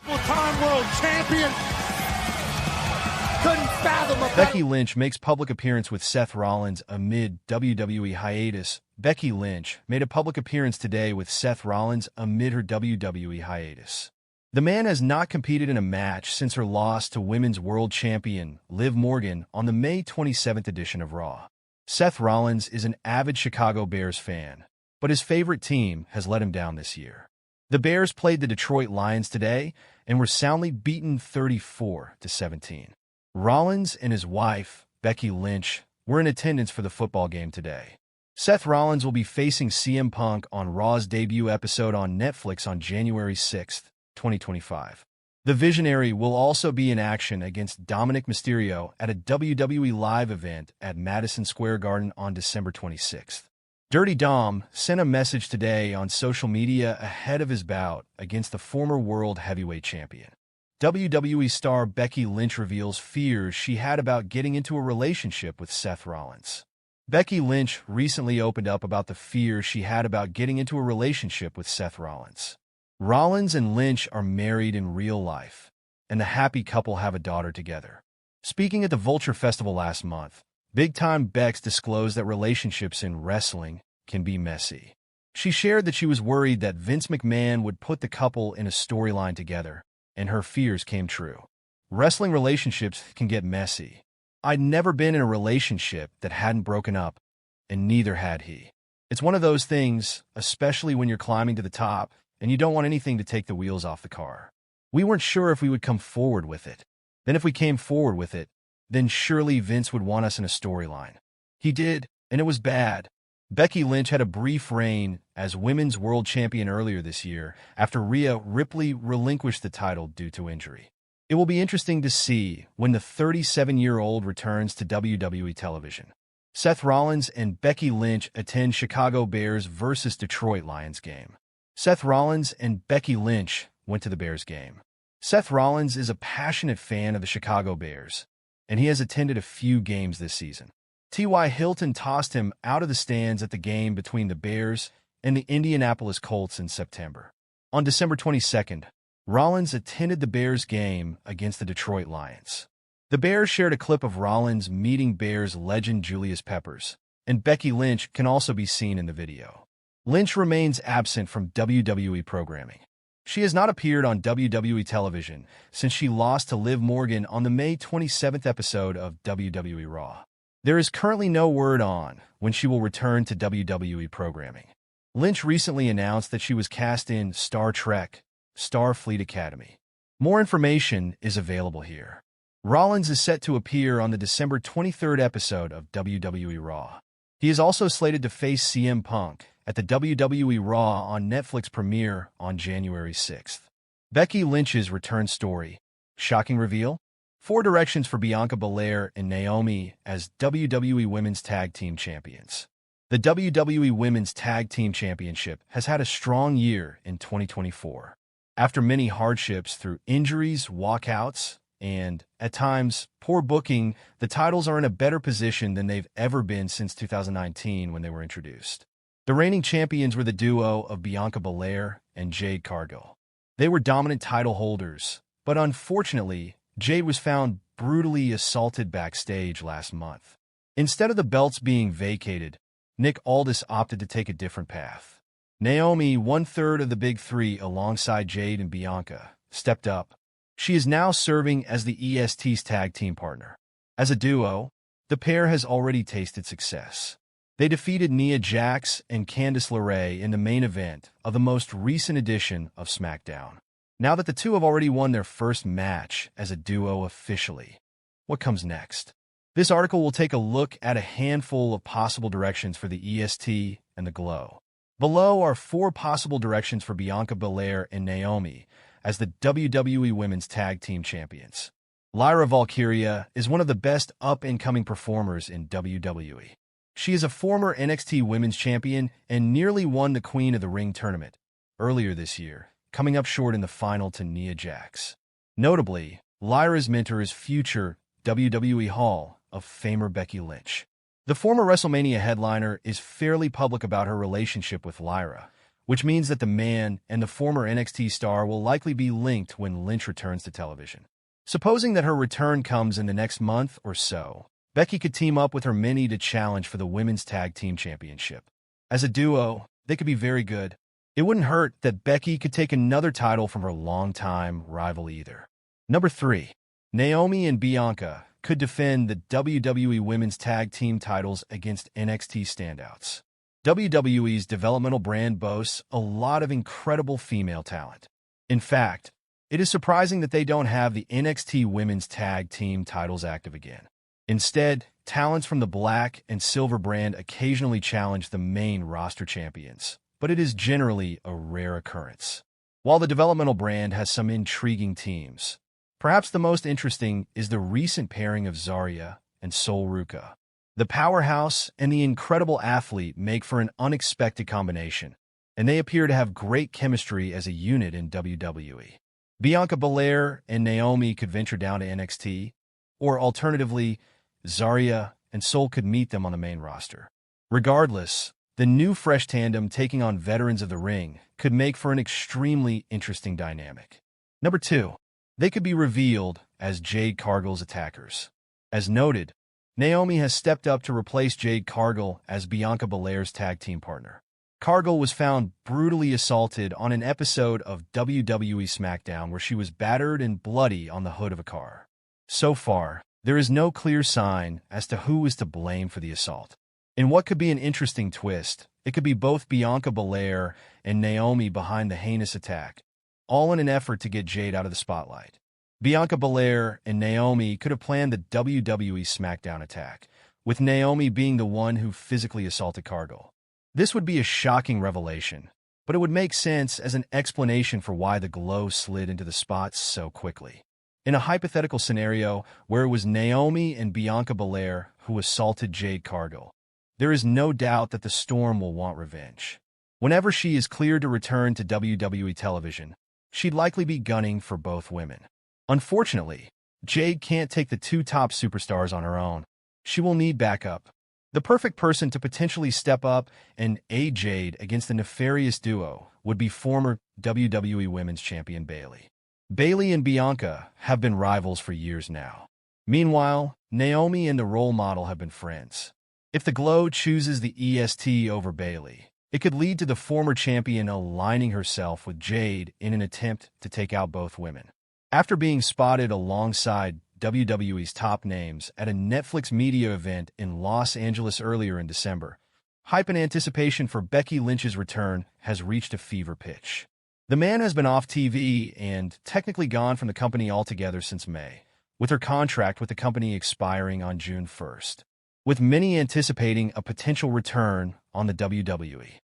Full-time world champion. Couldn't fathom a Becky Lynch makes public appearance with Seth Rollins amid WWE hiatus. Becky Lynch made a public appearance today with Seth Rollins amid her WWE hiatus. The man has not competed in a match since her loss to Women's World Champion Liv Morgan on the May 27th edition of Raw. Seth Rollins is an avid Chicago Bears fan, but his favorite team has let him down this year. The Bears played the Detroit Lions today and were soundly beaten 34-17. Rollins and his wife, Becky Lynch, were in attendance for the football game today. Seth Rollins will be facing CM Punk on Raw's debut episode on Netflix on January 6, 2025. The Visionary will also be in action against Dominic Mysterio at a WWE Live event at Madison Square Garden on December 26th. Dirty Dom sent a message today on social media ahead of his bout against the former World Heavyweight Champion. WWE star Becky Lynch reveals fears she had about getting into a relationship with Seth Rollins. Becky Lynch recently opened up about the fears she had about getting into a relationship with Seth Rollins. Rollins and Lynch are married in real life, and the happy couple have a daughter together. Speaking at the Vulture Festival last month, Time Becks disclosed that relationships in wrestling can be messy. She shared that she was worried that Vince McMahon would put the couple in a storyline together, and her fears came true. Wrestling relationships can get messy. I'd never been in a relationship that hadn't broken up, and neither had he. It's one of those things, especially when you're climbing to the top, and you don't want anything to take the wheels off the car. We weren't sure if we would come forward with it. Then if we came forward with it, then surely Vince would want us in a storyline. He did, and it was bad. Becky Lynch had a brief reign as Women's World Champion earlier this year after Rhea Ripley relinquished the title due to injury. It will be interesting to see when the 37-year-old returns to WWE television. Seth Rollins and Becky Lynch attend Chicago Bears vs. Detroit Lions game. Seth Rollins and Becky Lynch went to the Bears game. Seth Rollins is a passionate fan of the Chicago Bears, and he has attended a few games this season. T.Y. Hilton tossed him out of the stands at the game between the Bears and the Indianapolis Colts in September. On December 22nd, Rollins attended the Bears game against the Detroit Lions. The Bears shared a clip of Rollins meeting Bears legend Julius Peppers, and Becky Lynch can also be seen in the video. Lynch remains absent from WWE programming. She has not appeared on WWE television since she lost to Liv Morgan on the May 27th episode of WWE Raw. There is currently no word on when she will return to WWE programming. Lynch recently announced that she was cast in Star Trek: Starfleet Academy. More information is available here. Rollins is set to appear on the December 23rd episode of WWE Raw. He is also slated to face CM Punk at the WWE Raw on Netflix premiere on January 6th. Becky Lynch's return story. Shocking reveal? 4 directions for Bianca Belair and Naomi as WWE Women's Tag Team Champions. The WWE Women's Tag Team Championship has had a strong year in 2024. After many hardships through injuries, walkouts, and, at times, poor booking, the titles are in a better position than they've ever been since 2019 when they were introduced. The reigning champions were the duo of Bianca Belair and Jade Cargill. They were dominant title holders, but unfortunately, Jade was found brutally assaulted backstage last month. Instead of the belts being vacated, Nick Aldis opted to take a different path. Naomi, 1/3 of the Big Three alongside Jade and Bianca, stepped up. She is now serving as the EST's tag team partner. As a duo, the pair has already tasted success. They defeated Nia Jax and Candice LeRae in the main event of the most recent edition of SmackDown. Now that the two have already won their first match as a duo officially, what comes next? This article will take a look at a handful of possible directions for the EST and the Glow. Below are 4 possible directions for Bianca Belair and Naomi as the WWE Women's Tag Team Champions. Lyra Valkyria is one of the best up-and-coming performers in WWE. She is a former NXT Women's Champion and nearly won the Queen of the Ring tournament earlier this year, coming up short in the final to Nia Jax. Notably, Lyra's mentor is future WWE Hall of Famer Becky Lynch. The former WrestleMania headliner is fairly public about her relationship with Lyra, which means that the man and the former NXT star will likely be linked when Lynch returns to television. Supposing that her return comes in the next month or so, Becky could team up with her mini to challenge for the Women's Tag Team Championship. As a duo, they could be very good. It wouldn't hurt that Becky could take another title from her longtime rival either. Number 3. Naomi and Bianca could defend the WWE Women's Tag Team titles against NXT standouts. WWE's developmental brand boasts a lot of incredible female talent. In fact, it is surprising that they don't have the NXT Women's Tag Team titles active again. Instead, talents from the Black and Silver brand occasionally challenge the main roster champions, but it is generally a rare occurrence. While the developmental brand has some intriguing teams, perhaps the most interesting is the recent pairing of Zarya and Sol Ruca. The powerhouse and the incredible athlete make for an unexpected combination, and they appear to have great chemistry as a unit in WWE. Bianca Belair and Naomi could venture down to NXT, or alternatively, Zarya and Sol could meet them on the main roster. Regardless, the new fresh tandem taking on veterans of the ring could make for an extremely interesting dynamic. Number 2. They could be revealed as Jade Cargill's attackers. As noted, Naomi has stepped up to replace Jade Cargill as Bianca Belair's tag team partner. Cargill was found brutally assaulted on an episode of WWE SmackDown where she was battered and bloody on the hood of a car. So far, there is no clear sign as to who is to blame for the assault. In what could be an interesting twist, it could be both Bianca Belair and Naomi behind the heinous attack, all in an effort to get Jade out of the spotlight. Bianca Belair and Naomi could have planned the WWE SmackDown attack, with Naomi being the one who physically assaulted Cargill. This would be a shocking revelation, but it would make sense as an explanation for why the glow slid into the spots so quickly. In a hypothetical scenario where it was Naomi and Bianca Belair who assaulted Jade Cargill, there is no doubt that the Storm will want revenge. Whenever she is cleared to return to WWE television, she'd likely be gunning for both women. Unfortunately, Jade can't take the two top superstars on her own. She will need backup. The perfect person to potentially step up and aid Jade against the nefarious duo would be former WWE Women's Champion Bayley. Bayley and Bianca have been rivals for years now. Meanwhile, Naomi and the role model have been friends. If the Glow chooses the EST over Bayley, it could lead to the former champion aligning herself with Jade in an attempt to take out both women. After being spotted alongside WWE's top names at a Netflix media event in Los Angeles earlier in December, hype and anticipation for Becky Lynch's return has reached a fever pitch. The man has been off TV and technically gone from the company altogether since May, with her contract with the company expiring on June 1st, with many anticipating a potential return on the WWE.